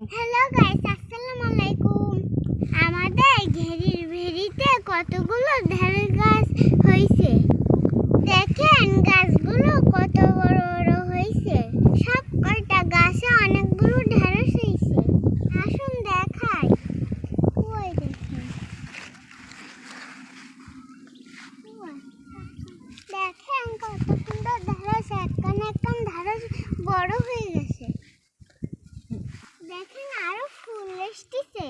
Hello guys, আসসালামু আলাইকুম। আমাদের ঘেরির ভেরিতে কতগুলো ঢেঁড়স গাছ হয়েছে। দেখেন গাছগুলো কত বড় বড় হয়েছে। সব কয়টা গাছে অনেকগুলো ঢেঁড়স হয়েছে। আসুন দেখাই। ওই দেখেন, দেখেন কত সুন্দর ঢেঁড়স। একখান একখান ঢেঁড়স বড় হয়ে গেছে। দেখেন আরো ফুল এসেছে।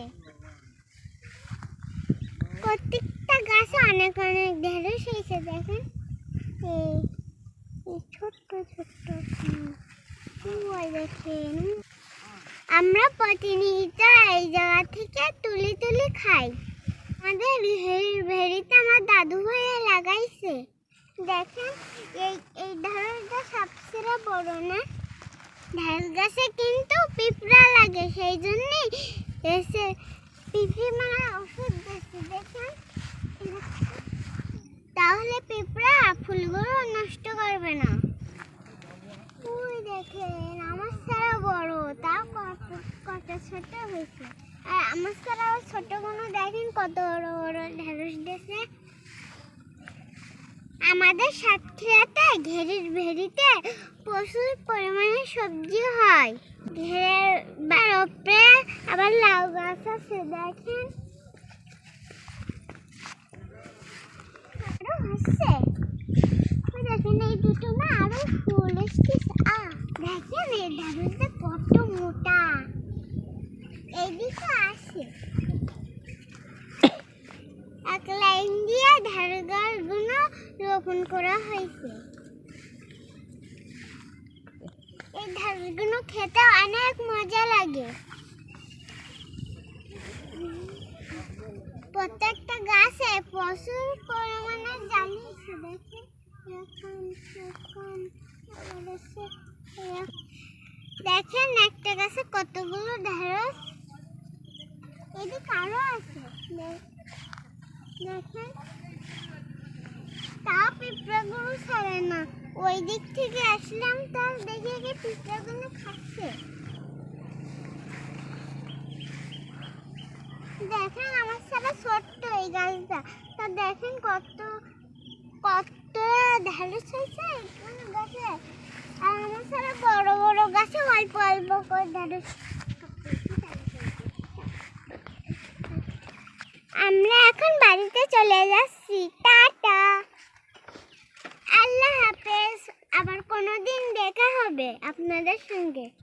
প্রত্যেকটা গাছে অনেক অনেক ঢেঁড়স হয়েছে। দেখেন এই ছোট্ট ছোট্ট ফুল। দেখেন আমরা প্রতিনিয়ত এই জায়গা থেকে তুলি তুলি খাই। আমাদের ভেড়িতে আমার দাদু ভাইয়া লাগাইছে। দেখেন এই এই ঢেঁড়সটা সবচেয়ে বড় না। ঢেঁড়স গাছে কিন্তু পিঁপড়া লাগে, সেই জন্যই এসে পিঁপড়ে মারা ওষুধ দিচ্ছে। দেখেন তাহলে পিঁপড়া ফুলগুলো নষ্ট করবে না। ওই দেখেন আমার সারা বড়, তাও কত ছোট হয়েছে। আর আমার সারা ছোটগুলো দেখেন কত বড় বড় ঢেঁড়স দিয়েছে। আমাদের সাতক্ষীরাতে ঘেরির ভেরিতে প্রচুর পরিমাণে সবজি হয়। ঘেরের উপরে আবার লাউ গাছ আছে। দেখেন আরো হচ্ছে। দেখেন এই দুটো না আরো ফুল এসেছে। দেখেন এই ঢেঁড়সটা কত মোটা। এইদিকে আসে এক লাইন দিয়ে ঢেঁড়স গাছগুলো রোপণ করা হয়েছে। এই ঢেঁড়সগুলো খেতে অনেক মজা লাগে। প্রত্যেকটা গাছে প্রচুর পরিমাণে জ্বালিয়েছে। দেখেন একটা গাছে কতগুলো ঢেঁড়স। এদিকে আরো আছে। দেখেন তাও পিঁপড়াগুলো ছাড়ে না। ওই দিক থেকে আসলাম, তাও দেখে কি পিঁপড়াগুলো খাচ্ছে। দেখেন আমার সারা ছোট্ট এই গাছটা, তা দেখেন কত কত ঢেঁড়স হয়েছে গাছে। আর আমার সারা বড় বড় গাছে অল্প অল্প করে ঢেঁড়স। আমরা এখন বাড়িতে চলে যাচ্ছি। টাটা, আল্লাহ হাফেজ। আবার কোনোদিন দেখা হবে আপনাদের সঙ্গে।